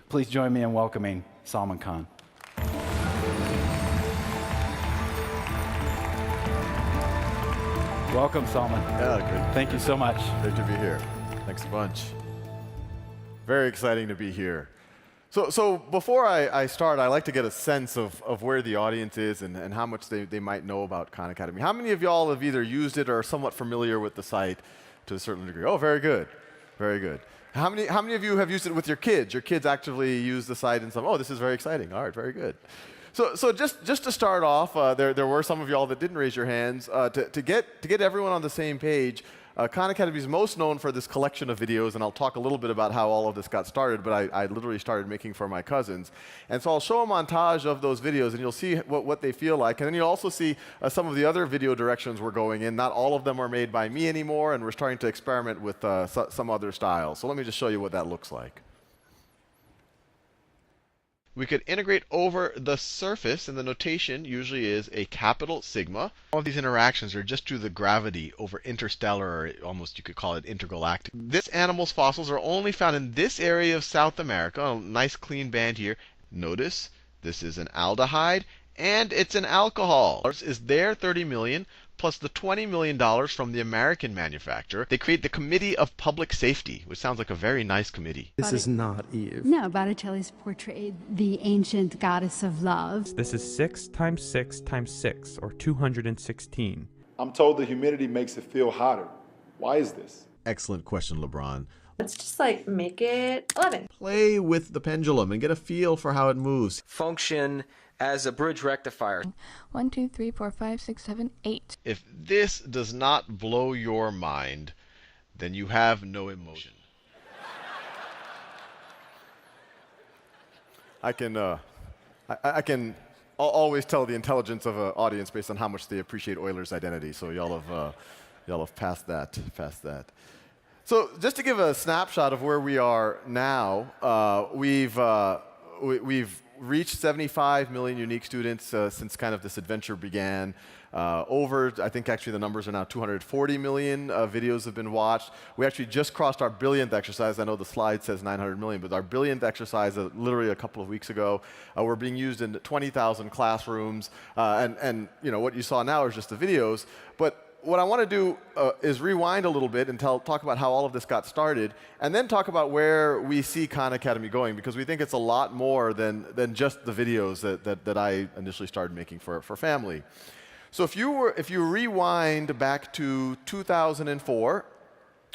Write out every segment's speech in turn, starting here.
Please join me in welcoming Salman Khan. Welcome, Salman. Yeah, good. Thank you so much. Great to be here. Thanks a bunch. Very exciting to be here. So before I start, I like to get a sense of where the audience is and how much they might know about Khan Academy. How many of y'all have either used it or are somewhat familiar with the site to a certain degree? Oh, very good. Very good. How many of you have used it with your kids? Your kids actively use the site and some, oh, this is very exciting. All right, very good. So just to start off, there were some of y'all that didn't raise your hands. To get everyone on the same page, Khan Academy is most known for this collection of videos, and I'll talk a little bit about how all of this got started, but I literally started making for my cousins. And so I'll show a montage of those videos, and you'll see what they feel like. And then you'll also see some of the other video directions we're going in. Not all of them are made by me anymore, and we're starting to experiment with some other styles. So let me just show you what that looks like. We could integrate over the surface, and the notation usually is a capital sigma. All of these interactions are just due to the gravity over interstellar, or almost you could call it intergalactic. This animal's fossils are only found in this area of South America, a nice clean band here. Notice this is an aldehyde, and it's an alcohol. Is there 30 million plus the $20 million from the American manufacturer. They create the Committee of Public Safety, which sounds like a very nice committee. This is not Eve. No, Botticelli's portrayed the ancient goddess of love. This is 6 times 6 times 6, or 216. I'm told the humidity makes it feel hotter. Why is this? Excellent question, LeBron. Let's just like make it 11. Play with the pendulum and get a feel for how it moves. Function as a bridge rectifier. 1, 2, 3, 4, 5, 6, 7, 8. If this does not blow your mind, then you have no emotion. I can always tell the intelligence of an audience based on how much they appreciate Euler's identity. So y'all have passed that. So just to give a snapshot of where we are now, we've reached 75 million unique students since kind of this adventure began. I think actually the numbers are now 240 million videos have been watched. We actually just crossed our billionth exercise. I know the slide says 900 million, but our billionth exercise literally a couple of weeks ago. We're being used in 20,000 classrooms, and you know what you saw now is just the videos. But what I want to do is rewind a little bit and talk about how all of this got started, and then talk about where we see Khan Academy going, because we think it's a lot more than just the videos that I initially started making for family. So if you rewind back to 2004,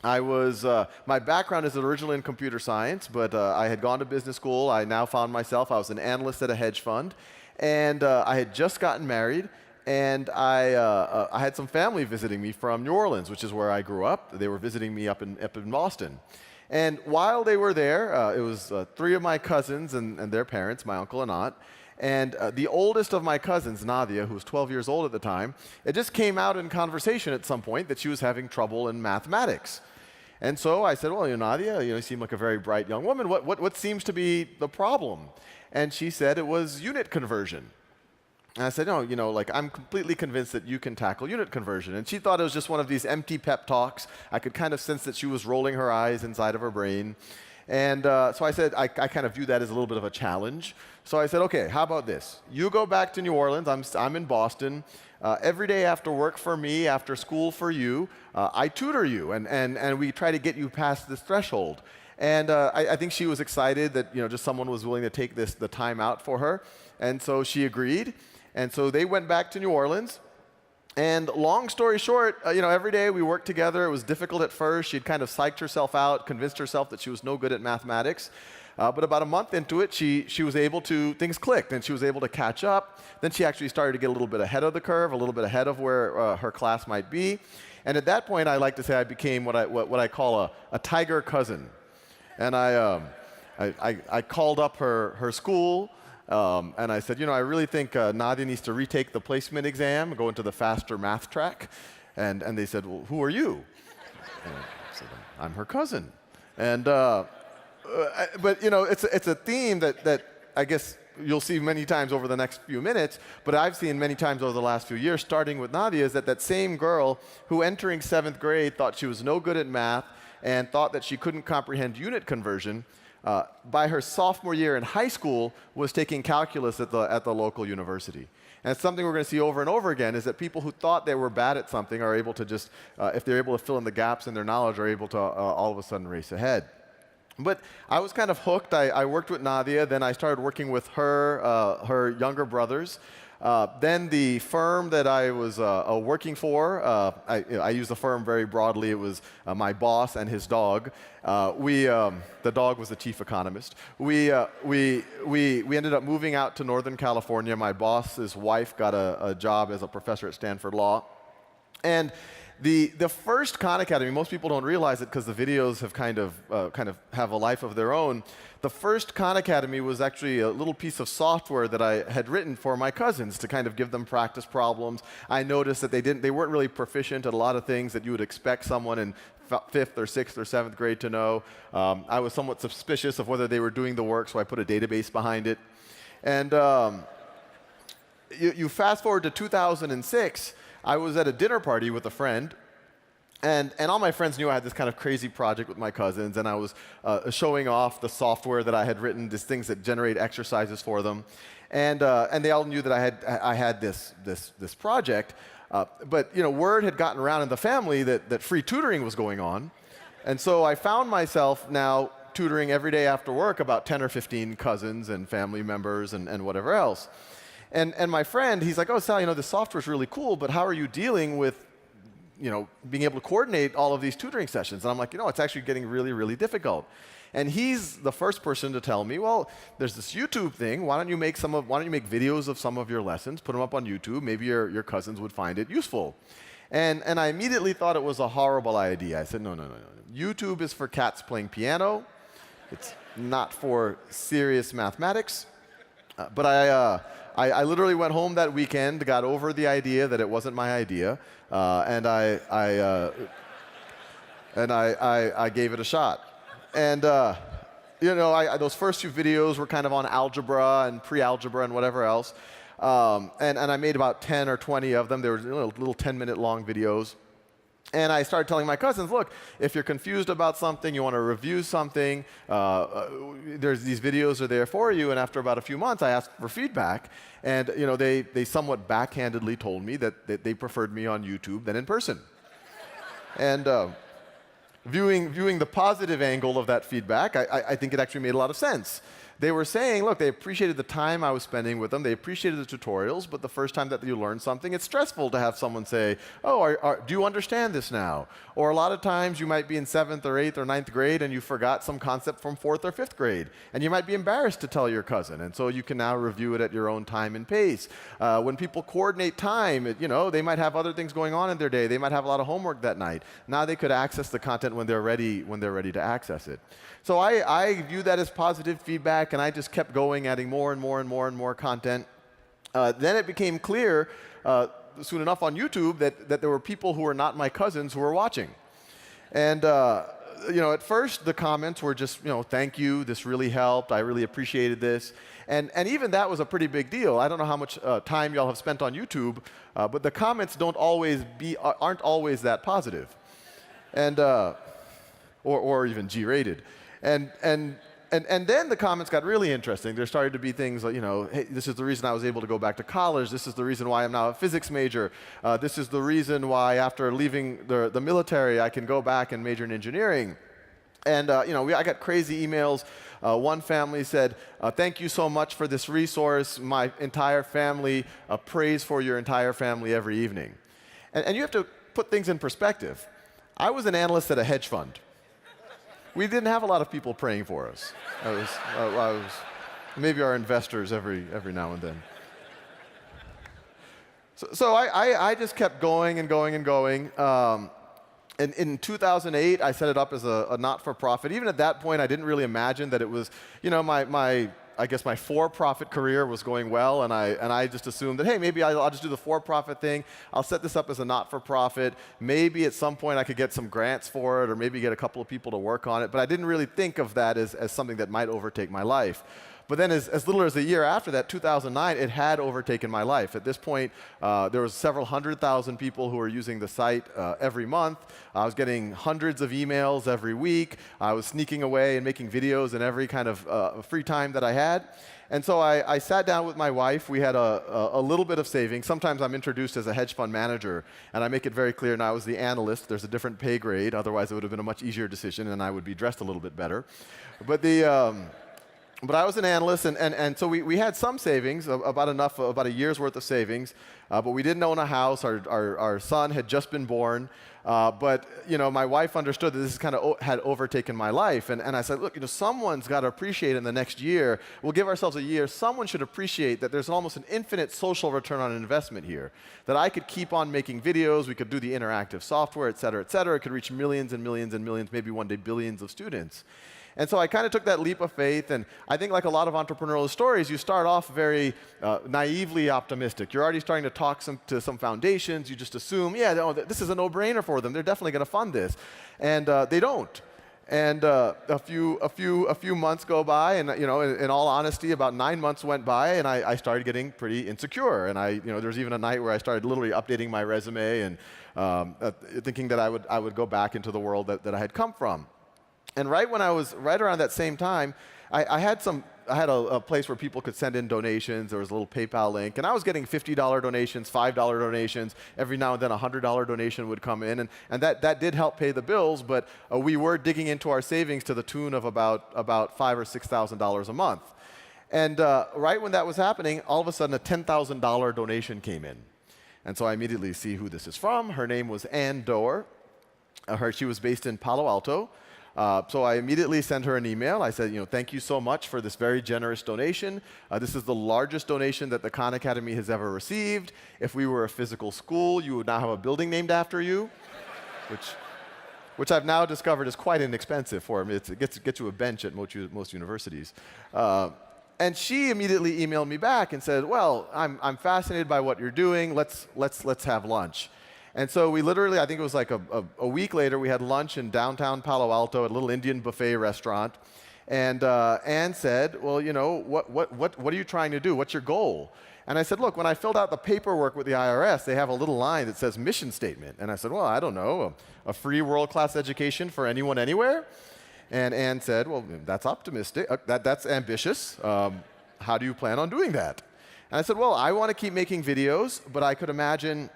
my background is originally in computer science, but I had gone to business school. I now found myself, I was an analyst at a hedge fund, and I had just gotten married. And I had some family visiting me from New Orleans, which is where I grew up. They were visiting me up in Boston. And while they were there, it was 3 of my cousins and their parents, my uncle and aunt. And the oldest of my cousins, Nadia, who was 12 years old at the time, it just came out in conversation at some point that she was having trouble in mathematics. And so I said, well, Nadia, you seem like a very bright young woman. What seems to be the problem? And she said it was unit conversion. And I said, no, like I'm completely convinced that you can tackle unit conversion. And she thought it was just one of these empty pep talks. I could kind of sense that she was rolling her eyes inside of her brain. And so I said, I kind of view that as a little bit of a challenge. So I said, okay, how about this? You go back to New Orleans. I'm in Boston. Every day after work for me, after school for you, I tutor you. And we try to get you past this threshold. And I think she was excited that just someone was willing to take the time out for her. And so she agreed. And so they went back to New Orleans. And long story short, every day we worked together. It was difficult at first. She'd kind of psyched herself out, convinced herself that she was no good at mathematics. But about a month into it, she was able to, things clicked, and she was able to catch up. Then she actually started to get a little bit ahead of the curve, a little bit ahead of where her class might be. And at that point, I like to say I became what I call a tiger cousin. And I called up her school. And I said, I really think Nadia needs to retake the placement exam, go into the faster math track. And they said, well, who are you? And I said, I'm her cousin. And but it's a theme that I guess you'll see many times over the next few minutes, but I've seen many times over the last few years, starting with Nadia, is that same girl who entering 7th grade thought she was no good at math and thought that she couldn't comprehend unit conversion, by her sophomore year in high school, was taking calculus at the local university. And it's something we're going to see over and over again, is that people who thought they were bad at something are able to just, if they're able to fill in the gaps in their knowledge, are able to all of a sudden race ahead. But I was kind of hooked. I worked with Nadia. Then I started working with her younger brothers. Then the firm that I was working for, I use the firm very broadly. It was my boss and his dog. The dog was the chief economist. We ended up moving out to Northern California. My boss's wife got a job as a professor at Stanford Law. And the first Khan Academy, most people don't realize it because the videos have kind of have a life of their own. The first Khan Academy was actually a little piece of software that I had written for my cousins to kind of give them practice problems. I noticed that they weren't really proficient at a lot of things that you would expect someone in 5th or 6th or 7th grade to know. I was somewhat suspicious of whether they were doing the work, so I put a database behind it. And you fast forward to 2006. I was at a dinner party with a friend, and all my friends knew I had this kind of crazy project with my cousins, and I was showing off the software that I had written, these things that generate exercises for them, and they all knew that I had this project, but word had gotten around in the family that free tutoring was going on, and so I found myself now tutoring every day after work about 10 or 15 cousins and family members and whatever else. And my friend, he's like, oh, Sal, this software is really cool, but how are you dealing with, being able to coordinate all of these tutoring sessions? And I'm like, it's actually getting really, really difficult. And he's the first person to tell me, well, there's this YouTube thing. Why don't you make videos of some of your lessons, put them up on YouTube? Maybe your cousins would find it useful. And I immediately thought it was a horrible idea. I said, no. YouTube is for cats playing piano. It's not for serious mathematics. But I literally went home that weekend, got over the idea that it wasn't my idea, and I gave it a shot. And those first few videos were kind of on algebra and pre-algebra and whatever else, and I made about 10 or 20 of them. They were little 10-minute long videos. And I started telling my cousins, look, if you're confused about something, you want to review something, these videos are there for you. And after about a few months, I asked for feedback. And they somewhat backhandedly told me that they preferred me on YouTube than in person. And viewing the positive angle of that feedback, I think it actually made a lot of sense. They were saying, look, they appreciated the time I was spending with them. They appreciated the tutorials, but the first time that you learn something, it's stressful to have someone say, oh, do you understand this now? Or a lot of times you might be in 7th or 8th or 9th grade and you forgot some concept from 4th or 5th grade. And you might be embarrassed to tell your cousin. And so you can now review it at your own time and pace. When people coordinate time, they might have other things going on in their day. They might have a lot of homework that night. Now they could access the content when they're ready to access it. So I view that as positive feedback, and I just kept going, adding more and more content. Then it became clear, soon enough on YouTube, that there were people who were not my cousins who were watching. And at first the comments were just, thank you, this really helped, I really appreciated this. And even that was a pretty big deal. I don't know how much time y'all have spent on YouTube, but the comments aren't always that positive, and or even G-rated. And then the comments got really interesting. There started to be things like, hey, this is the reason I was able to go back to college. This is the reason why I'm now a physics major. This is the reason why after leaving the military, I can go back and major in engineering. And I got crazy emails. One family said, thank you so much for this resource. My entire family prays for your entire family every evening. And you have to put things in perspective. I was an analyst at a hedge fund. We didn't have a lot of people praying for us. I was maybe our investors every now and then. So I just kept going and going and going. And in 2008, I set it up as a not-for-profit. Even at that point, I didn't really imagine that it was, I guess my for-profit career was going well, and I just assumed that, hey, maybe I'll just do the for-profit thing. I'll set this up as a not-for-profit. Maybe at some point I could get some grants for it, or maybe get a couple of people to work on it. But I didn't really think of that as something that might overtake my life. But then as little as a year after that, 2009, it had overtaken my life. At this point, there was several 100,000 people who were using the site every month. I was getting hundreds of emails every week. I was sneaking away and making videos in every kind of free time that I had. And so I sat down with my wife. We had a little bit of savings. Sometimes I'm introduced as a hedge fund manager, and I make it very clear now I was the analyst. There's a different pay grade. Otherwise, it would have been a much easier decision, and I would be dressed a little bit better. But I was an analyst, and so we had some savings, about a year's worth of savings, but we didn't own a house. Our son had just been born. But my wife understood that this kind of had overtaken my life, and I said, look, someone's got to appreciate in the next year. We'll give ourselves a year. Someone should appreciate that there's almost an infinite social return on investment here. That I could keep on making videos. We could do the interactive software, et cetera, et cetera. It could reach millions and millions and millions, maybe one day billions of students. And so I kind of took that leap of faith, and I think like a lot of entrepreneurial stories, you start off very naively optimistic. You're already starting to talk to some foundations. You just assume, yeah, this is a no-brainer for them. They're definitely going to fund this. And they don't. And a few months go by, and in all honesty, about 9 months went by, and I started getting pretty insecure. And there was even a night where I started literally updating my resume and thinking that I would go back into the world that I had come from. And right around that same time, I had a place where people could send in donations. There was a little PayPal link, and I was getting $50 donations, $5 donations. Every now and then, a $100 donation would come in, and that did help pay the bills. But we were digging into our savings to the tune of about $5,000 or $6,000 a month. And right when that was happening, all of a sudden, a $10,000 donation came in, and so I immediately see who this is from. Her name was Ann Doerr. She was based in Palo Alto. So I immediately sent her an email. I said, thank you so much for this very generous donation. This is the largest donation that the Khan Academy has ever received. If we were a physical school, you would now have a building named after you, which I've now discovered is quite inexpensive for me. It gets you a bench at most universities. And she immediately emailed me back and said, well, I'm fascinated by what you're doing. Let's have lunch. And so we literally, I think it was like a week later, we had lunch in downtown Palo Alto at a little Indian buffet restaurant. And Ann said, well, what are you trying to do? What's your goal? And I said, look, when I filled out the paperwork with the IRS, they have a little line that says mission statement. And I said, well, I don't know, a free world-class education for anyone, anywhere? And Ann said, well, that's optimistic. That's ambitious. How do you plan on doing that? And I said, well, I want to keep making videos, but I could imagine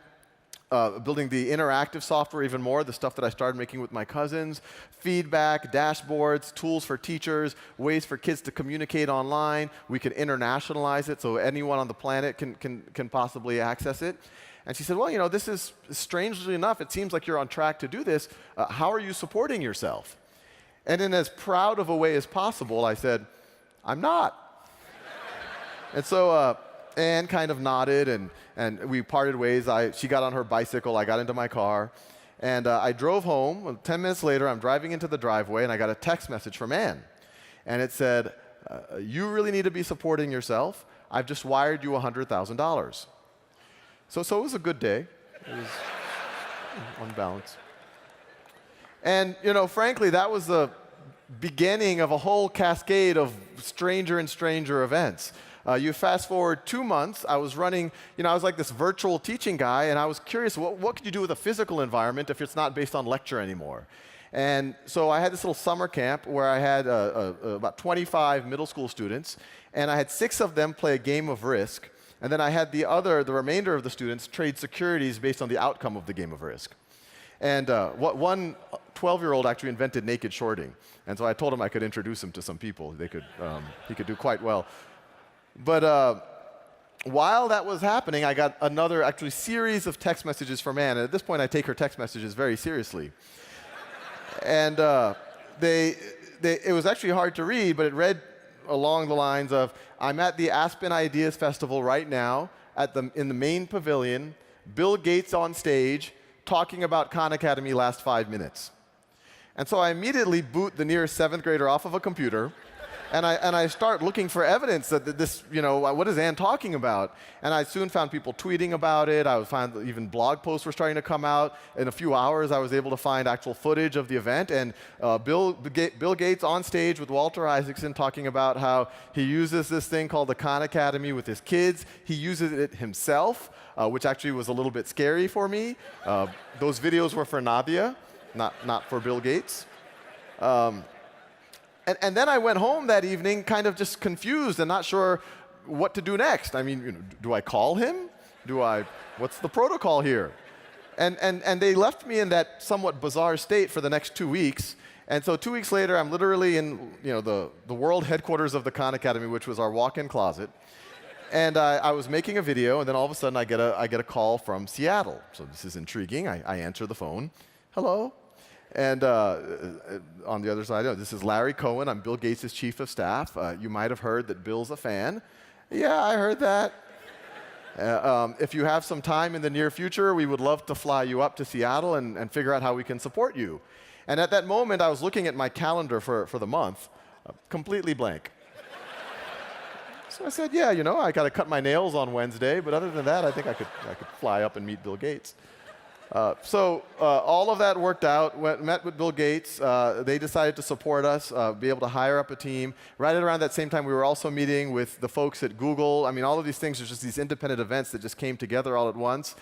building the interactive software even more, the stuff that I started making with my cousins, feedback, dashboards, tools for teachers, ways for kids to communicate online. We could internationalize it so anyone on the planet can possibly access it. And she said, well, this is, strangely enough, it seems like you're on track to do this. How are you supporting yourself? And in as proud of a way as possible, I said, I'm not. And so Ann kind of nodded, and we parted ways. She got on her bicycle. I got into my car. And I drove home. 10 minutes later, I'm driving into the driveway, and I got a text message from Ann. And it said, you really need to be supporting yourself. I've just wired you $100,000. So it was a good day. It was on balance. And, frankly, that was the beginning of a whole cascade of stranger and stranger events. You fast forward 2 months, I was running, I was like this virtual teaching guy, and I was curious, what could you do with a physical environment if it's not based on lecture anymore? And so I had this little summer camp where I had about 25 middle school students, and I had 6 of them play a game of Risk, and then I had the remainder of the students trade securities based on the outcome of the game of Risk. And one 12-year-old actually invented naked shorting, and so I told him I could introduce him to some people. He could do quite well. But while that was happening, I got another actually series of text messages from Ann. And at this point, I take her text messages very seriously. And it was actually hard to read, but it read along the lines of, I'm at the Aspen Ideas Festival right now in the main pavilion, Bill Gates on stage, talking about Khan Academy last 5 minutes. And so I immediately boot the nearest 7th grader off of a computer, And I start looking for evidence that this, what is Ann talking about? And I soon found people tweeting about it. I would find that even blog posts were starting to come out. In a few hours, I was able to find actual footage of the event. And Bill Gates on stage with Walter Isaacson talking about how he uses this thing called the Khan Academy with his kids. He uses it himself, which actually was a little bit scary for me. Those videos were for Nadia, not for Bill Gates. And then I went home that evening kind of just confused and not sure what to do next. I mean, do I call him? What's the protocol here? And they left me in that somewhat bizarre state for the next 2 weeks. And so 2 weeks later, I'm literally in the world headquarters of the Khan Academy, which was our walk-in closet. And I was making a video, and then all of a sudden I get a call from Seattle. So this is intriguing. I answer the phone. Hello? And on the other side, this is Larry Cohen. I'm Bill Gates' chief of staff. You might have heard that Bill's a fan. Yeah, I heard that. If you have some time in the near future, we would love to fly you up to Seattle and figure out how we can support you. And at that moment, I was looking at my calendar for the month, completely blank. So I said, yeah, I got to cut my nails on Wednesday, but other than that, I think I could fly up and meet Bill Gates. So all of that worked out, met with Bill Gates. They decided to support us, be able to hire up a team. Right around that same time, we were also meeting with the folks at Google. I mean, all of these things are just these independent events that just came together all at once.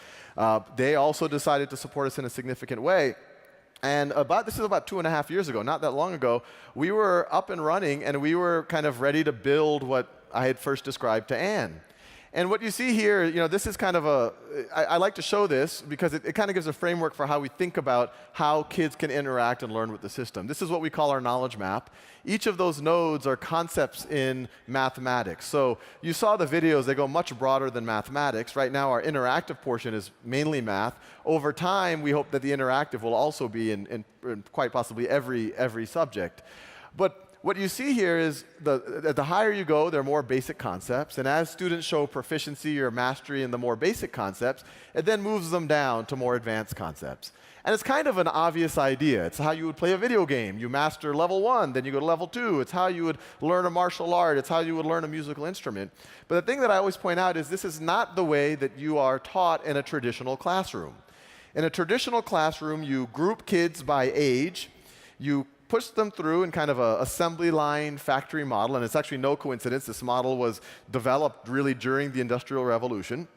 They also decided to support us in a significant way. And this is about 2.5 years ago, not that long ago, we were up and running, and we were kind of ready to build what I had first described to Ann. And what you see here, this is kind of I like to show this because it kind of gives a framework for how we think about how kids can interact and learn with the system. This is what we call our knowledge map. Each of those nodes are concepts in mathematics. So you saw the videos, they go much broader than mathematics. Right now, our interactive portion is mainly math. Over time, we hope that the interactive will also be in quite possibly every subject. But what you see here is the higher you go, there are more basic concepts. And as students show proficiency or mastery in the more basic concepts, it then moves them down to more advanced concepts. And it's kind of an obvious idea. It's how you would play a video game. You master level 1, then you go to level 2. It's how you would learn a martial art. It's how you would learn a musical instrument. But the thing that I always point out is this is not the way that you are taught in a traditional classroom. In a traditional classroom, you group kids by age. You push them through in kind of an assembly line factory model, and it's actually no coincidence. This model was developed really during the Industrial Revolution.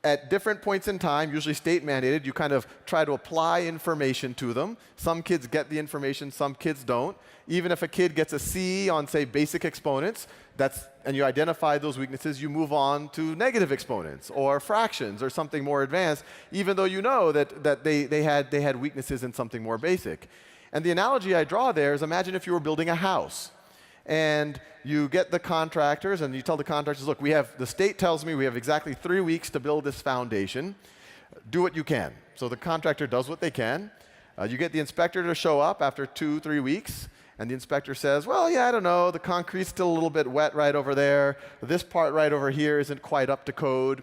At different points in time, usually state mandated, you kind of try to apply information to them. Some kids get the information, some kids don't. Even if a kid gets a C on, say, basic exponents, and you identify those weaknesses, you move on to negative exponents or fractions or something more advanced, even though you know that they had weaknesses in something more basic. And the analogy I draw there is imagine if you were building a house. And you get the contractors, and you tell the contractors, look, the state tells me we have exactly 3 weeks to build this foundation. Do what you can. So the contractor does what they can. You get the inspector to show up after 2-3 weeks, and the inspector says, well, yeah, I don't know, the concrete's still a little bit wet right over there. This part right over here isn't quite up to code.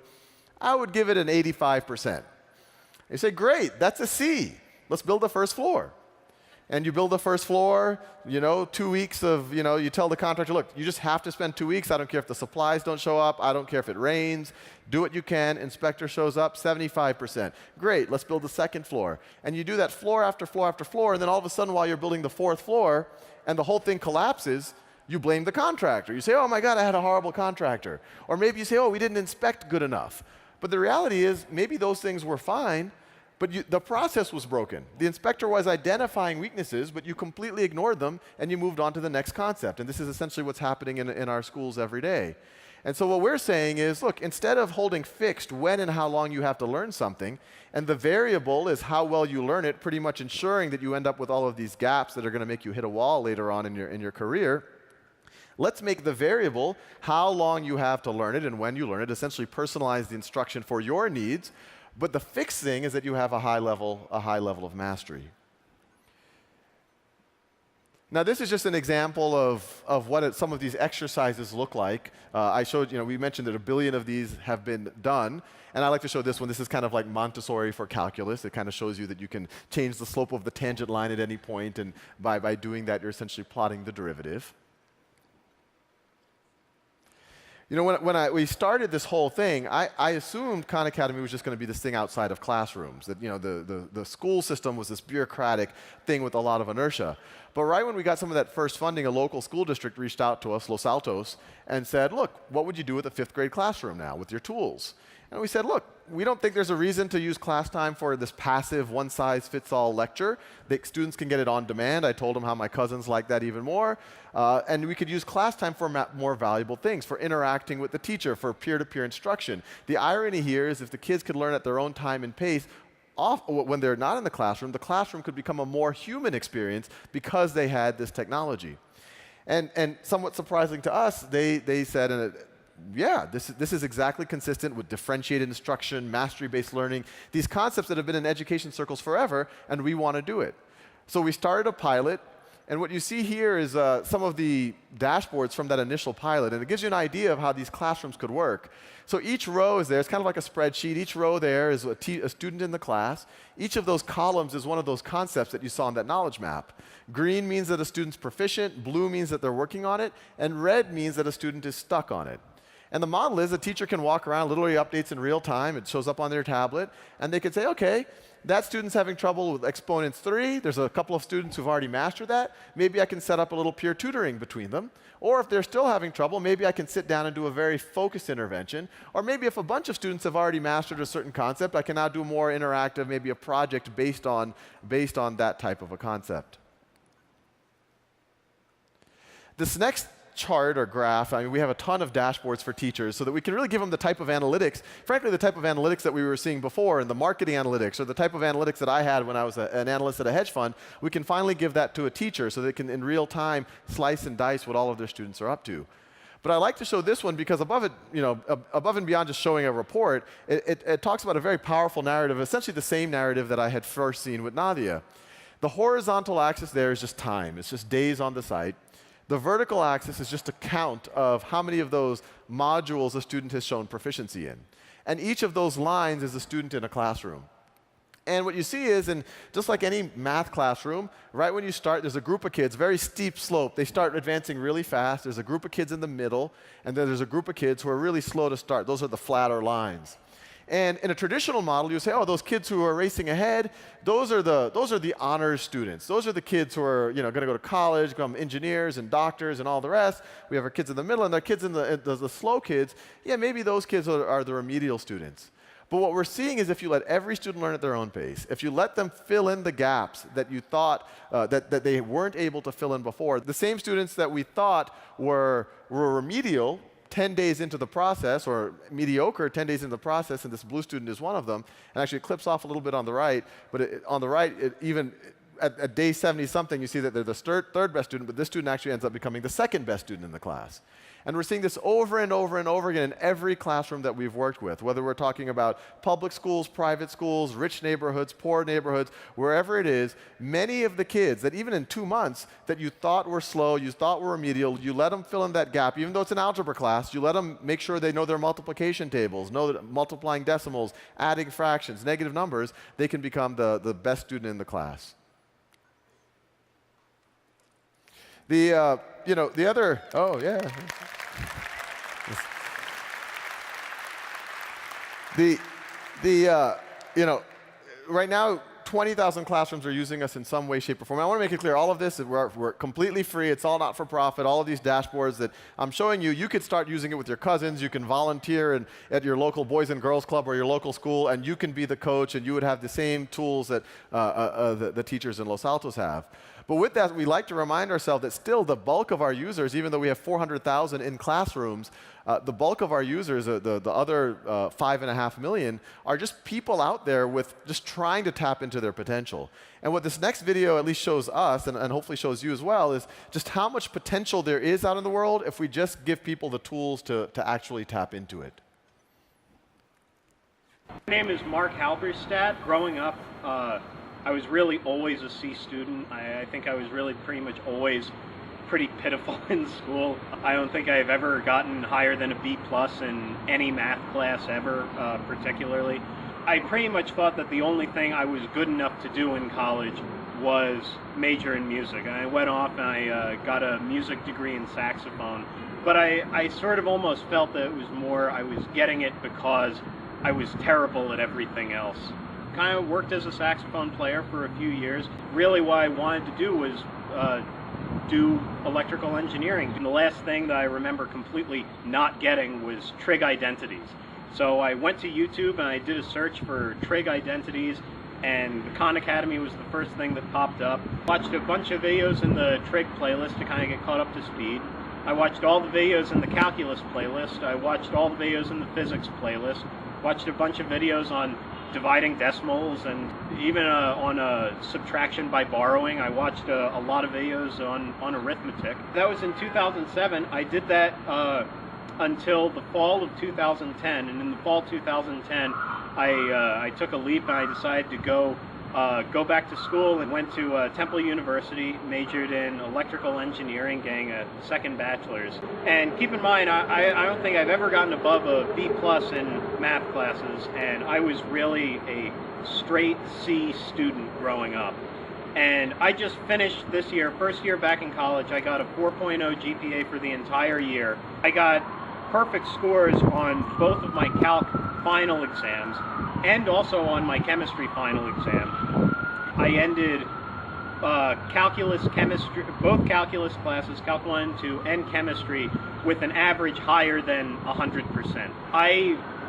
I would give it an 85%. You say, great, that's a C. Let's build the first floor. And you build the first floor, 2 weeks of, you tell the contractor, look, you just have to spend 2 weeks. I don't care if the supplies don't show up. I don't care if it rains. Do what you can. Inspector shows up, 75%. Great, let's build the second floor. And you do that floor after floor after floor, and then all of a sudden while you're building the fourth floor and the whole thing collapses, you blame the contractor. You say, oh my God, I had a horrible contractor. Or maybe you say, oh, we didn't inspect good enough. But the reality is maybe those things were fine, but the process was broken. The inspector was identifying weaknesses, but you completely ignored them, and you moved on to the next concept. And this is essentially what's happening in our schools every day. And so what we're saying is, look, instead of holding fixed when and how long you have to learn something, and the variable is how well you learn it, pretty much ensuring that you end up with all of these gaps that are going to make you hit a wall later on in your career, let's make the variable how long you have to learn it and when you learn it, essentially personalize the instruction for your needs. But the fixed thing is that you have a high level of mastery. Now, this is just an example of what some of these exercises look like. I showed, we mentioned that 1 billion of these have been done. And I like to show this one. This is kind of like Montessori for calculus. It kind of shows you that you can change the slope of the tangent line at any point. And by doing that, you're essentially plotting the derivative. You know, we started this whole thing, I assumed Khan Academy was just going to be this thing outside of classrooms, that, you know, the school system was this bureaucratic thing with a lot of inertia. But right when we got some of that first funding, a local school district reached out to us, Los Altos, and said, look, what would you do with a 5th grade classroom now with your tools? And we said, look, we don't think there's a reason to use class time for this passive one-size-fits-all lecture. The students can get it on demand. I told them how my cousins like that even more. And we could use class time for more valuable things, for interacting with the teacher, for peer-to-peer instruction. The irony here is if the kids could learn at their own time and pace, when they're not in the classroom could become a more human experience because they had this technology. And somewhat surprising to us, they said, yeah, this is exactly consistent with differentiated instruction, mastery-based learning, these concepts that have been in education circles forever, and we want to do it. So we started a pilot, and what you see here is some of the dashboards from that initial pilot, and it gives you an idea of how these classrooms could work. So each row is there. It's kind of like a spreadsheet. Each row there is a student in the class. Each of those columns is one of those concepts that you saw on that knowledge map. Green means that a student's proficient. Blue means that they're working on it. And red means that a student is stuck on it. And the model is a teacher can walk around, literally updates in real time. It shows up on their tablet. And they could say, OK, that student's having trouble with exponents 3. There's a couple of students who've already mastered that. Maybe I can set up a little peer tutoring between them. Or if they're still having trouble, maybe I can sit down and do a very focused intervention. Or maybe if a bunch of students have already mastered a certain concept, I can now do more interactive, maybe a project based on that type of a concept. This next chart or graph, I mean, we have a ton of dashboards for teachers so that we can really give them the type of analytics, frankly, the type of analytics that we were seeing before in the marketing analytics, or the type of analytics that I had when I was an analyst at a hedge fund. We can finally give that to a teacher so they can, in real time, slice and dice what all of their students are up to. But I like to show this one because above it, you know, above and beyond just showing a report, it talks about a very powerful narrative, essentially the same narrative that I had first seen with Nadia. The horizontal axis there is just time. It's just days on the site. The vertical axis is just a count of how many of those modules a student has shown proficiency in. And each of those lines is a student in a classroom. And what you see is, just like any math classroom, right when you start, there's a group of kids, very steep slope. They start advancing really fast. There's a group of kids in the middle, and then there's a group of kids who are really slow to start. Those are the flatter lines. And in a traditional model, you say, oh, those kids who are racing ahead, those are the honors students. Those are the kids who are, you know, going to go to college, become engineers and doctors and all the rest. We have our kids in the middle, and our kids in the slow kids. Yeah, maybe those kids are the remedial students. But what we're seeing is if you let every student learn at their own pace, if you let them fill in the gaps that you thought that they weren't able to fill in before, the same students that we thought were remedial 10 days into the process, or mediocre 10 days into the process, and this blue student is one of them, and actually it clips off a little bit on the right, but on the right, even at day 70-something, you see that they're the third best student, but this student actually ends up becoming the second best student in the class. And we're seeing this over and over and over again in every classroom that we've worked with, whether we're talking about public schools, private schools, rich neighborhoods, poor neighborhoods, wherever it is, many of the kids that even in 2 months that you thought were slow, you thought were remedial, you let them fill in that gap, even though it's an algebra class, you let them make sure they know their multiplication tables, know that multiplying decimals, adding fractions, negative numbers, they can become the best student in the class. The other, oh yeah. Right now, 20,000 classrooms are using us in some way, shape, or form. I want to make it clear, all of this, we're completely free. It's all not for profit. All of these dashboards that I'm showing you, you could start using it with your cousins. You can volunteer at your local Boys and Girls Club or your local school, and you can be the coach, and you would have the same tools that the teachers in Los Altos have. But with that, we like to remind ourselves that still the bulk of our users, even though we have 400,000 in classrooms, the bulk of our users, the other 5.5 million, are just people out there with just trying to tap into their potential. And what this next video at least shows us, and hopefully shows you as well, is just how much potential there is out in the world if we just give people the tools to actually tap into it. My name is Mark Halberstadt. Growing up, I was really always a C student. I think I was really pretty much always pretty pitiful in school. I don't think I've ever gotten higher than a B+ in any math class ever, particularly. I pretty much thought that the only thing I was good enough to do in college was major in music. And I went off and I got a music degree in saxophone. but I sort of almost felt that it was more I was getting it because I was terrible at everything else. Kind of worked as a saxophone player for a few years. Really what I wanted to do was do electrical engineering. And the last thing that I remember completely not getting was trig identities. So I went to YouTube and I did a search for trig identities, and the Khan Academy was the first thing that popped up. Watched a bunch of videos in the trig playlist to kind of get caught up to speed. I watched all the videos in the calculus playlist. I watched all the videos in the physics playlist. Watched a bunch of videos on dividing decimals, and even on subtraction by borrowing. I watched a lot of videos on arithmetic. That was in 2007. I did that until the fall of 2010, and in the fall 2010 I took a leap and I decided to go back to school and went to Temple University, majored in electrical engineering, getting a second bachelor's. And keep in mind, I don't think I've ever gotten above a B+ in math classes, and I was really a straight C student growing up. And I just finished this year, first year back in college, I got a 4.0 GPA for the entire year. I got perfect scores on both of my calc final exams and also on my chemistry final exam. I ended calculus, chemistry, both calculus classes, Calc 1 and 2, and chemistry with an average higher than 100%.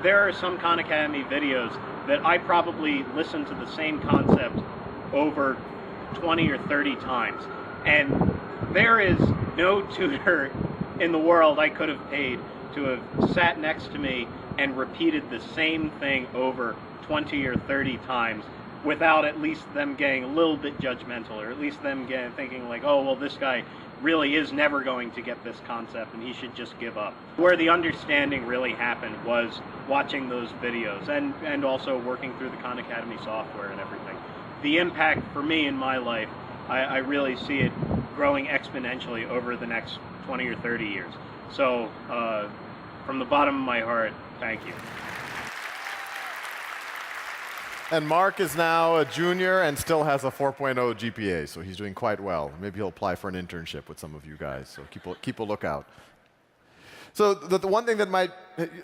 There are some Khan Academy videos that I probably listened to the same concept over 20 or 30 times. And there is no tutor in the world I could have paid to have sat next to me and repeated the same thing over 20 or 30 times without at least them getting a little bit judgmental, or at least them thinking like, oh, well, this guy really is never going to get this concept and he should just give up. Where the understanding really happened was watching those videos and also working through the Khan Academy software and everything. The impact for me in my life, I really see it growing exponentially over the next 20 or 30 years. So from the bottom of my heart, thank you. And Mark is now a junior and still has a 4.0 GPA, so he's doing quite well. Maybe he'll apply for an internship with some of you guys, so keep a lookout. So the one thing that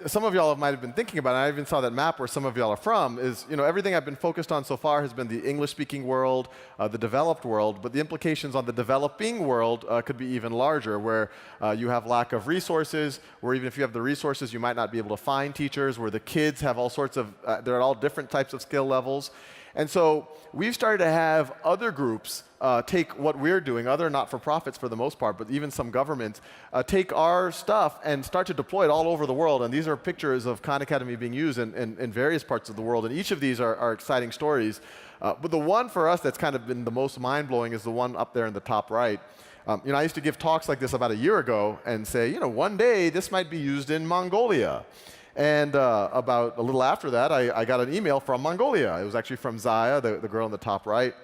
some of y'all might have been thinking about, and I even saw that map where some of y'all are from, is everything I've been focused on so far has been the English-speaking world, the developed world, but the implications on the developing world could be even larger, where you have lack of resources, where even if you have the resources, you might not be able to find teachers, where the kids have all sorts of, they're at all different types of skill levels. And so we've started to have other groups take what we're doing, other not-for-profits for the most part, but even some governments, take our stuff and start to deploy it all over the world. And these are pictures of Khan Academy being used in various parts of the world. And each of these are exciting stories. But the one for us that's kind of been the most mind-blowing is the one up there in the top right. I used to give talks like this about a year ago and say, one day this might be used in Mongolia. And about a little after that, I got an email from Mongolia. It was actually from Zaya, the girl in the top right.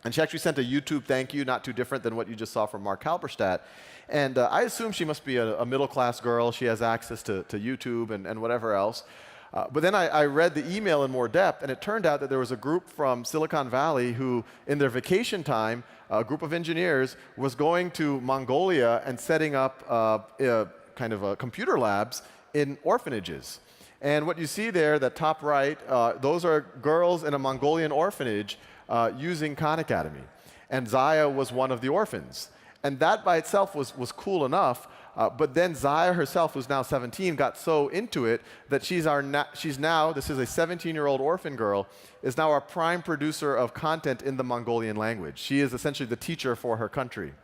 And she actually sent a YouTube thank you, not too different than what you just saw from Mark Halberstadt. And I assume she must be a middle-class girl. She has access to YouTube and whatever else. But then I read the email in more depth, and it turned out that there was a group from Silicon Valley who, in their vacation time, a group of engineers was going to Mongolia and setting up kind of computer labs in orphanages. And what you see there, that top right, those are girls in a Mongolian orphanage using Khan Academy. And Zaya was one of the orphans. And that by itself was cool enough, but then Zaya herself, who's now 17, got so into it that she's now, this is a 17-year-old orphan girl, is now our prime producer of content in the Mongolian language. She is essentially the teacher for her country.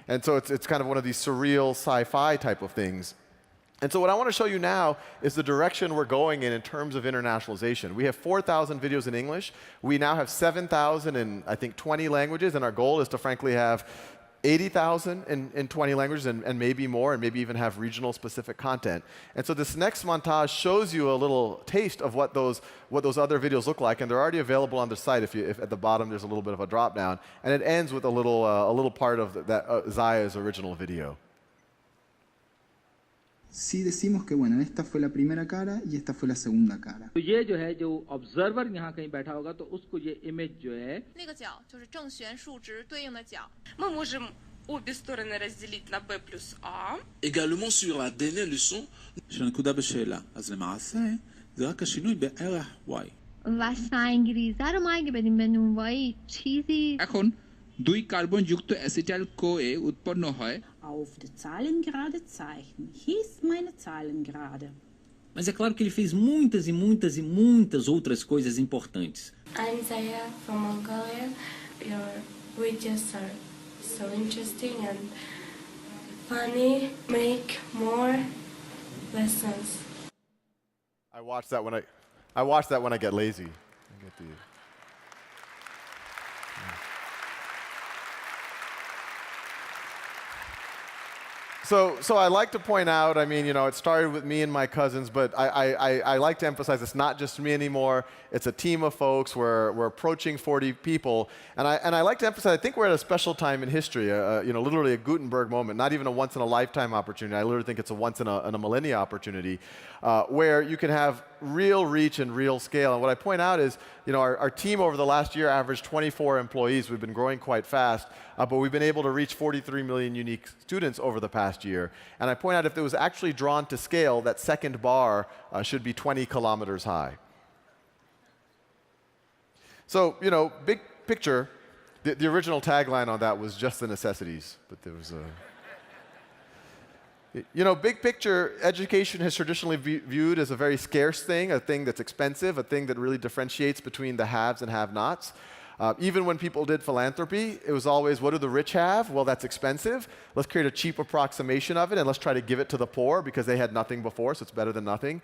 And so it's kind of one of these surreal sci-fi type of things. And so what I want to show you now is the direction we're going in terms of internationalization. We have 4,000 videos in English. We now have 7,000 in, I think, 20 languages, and our goal is to frankly have 80,000 in 20 languages and maybe more, and maybe even have regional specific content. And so this next montage shows you a little taste of what those other videos look like, and they're already available on the site. If at the bottom there's a little bit of a drop down, and it ends with a little part of that Zaya's original video. Sí decimos que bueno, esta fue la primera cara y esta fue la segunda cara. तो ये जो है जो observer यहाँ कहीं बैठा होगा तो उसको ये इमेज जो है那个角就是正弦数值对应的角，木木是 обе стороны разделить на b plus a. Également sur la dernière leçon, שהנקודה בשאלה. אז למעשה, זה רק השינוי בערך y. و سنگریزه رو ما اگه بدیم به نونوایی چیزی এখন দুই কার্বন যুক্ত অ্যাসিটাইল কোএ উৎপন্ন হয় auf der Zahlengerade zeichnen. Hier ist meine Zahlengerade. Mas é claro que ele fez muitas e muitas e muitas outras coisas importantes. I'm Zaya from Mongolia. Your videos are so interesting and funny. Make more lessons. I watch that when I get lazy. So I like to point out, I mean, it started with me and my cousins, but I like to emphasize it's not just me anymore. It's a team of folks. We're approaching 40 people. And I like to emphasize, I think we're at a special time in history, literally a Gutenberg moment, not even a once-in-a-lifetime opportunity. I literally think it's a once-in-a-millennia opportunity where you can have real reach and real scale. And what I point out is, our team over the last year averaged 24 employees. We've been growing quite fast, but we've been able to reach 43 million unique students over the past year. And I point out if it was actually drawn to scale, that second bar should be 20 kilometers high. So, big picture, the original tagline on that was just the necessities, but there was a... Big picture, education has traditionally viewed as a very scarce thing, a thing that's expensive, a thing that really differentiates between the haves and have-nots. Even when people did philanthropy, it was always, what do the rich have? Well, that's expensive. Let's create a cheap approximation of it, and let's try to give it to the poor because they had nothing before, so it's better than nothing.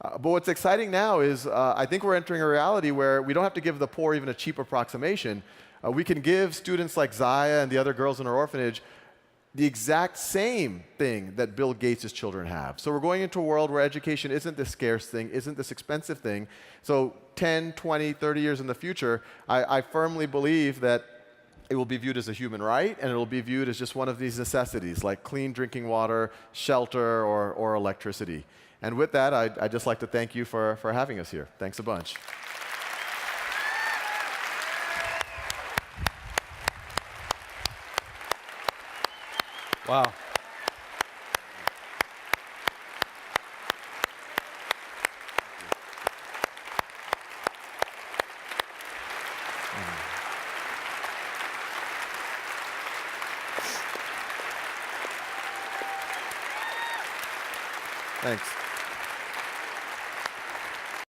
But what's exciting now is I think we're entering a reality where we don't have to give the poor even a cheap approximation. We can give students like Zaya and the other girls in our orphanage the exact same thing that Bill Gates' children have. So we're going into a world where education isn't this scarce thing, isn't this expensive thing. So 10, 20, 30 years in the future, I firmly believe that it will be viewed as a human right, and it will be viewed as just one of these necessities, like clean drinking water, shelter, or electricity. And with that, I'd just like to thank you for having us here. Thanks a bunch. Wow. Thanks.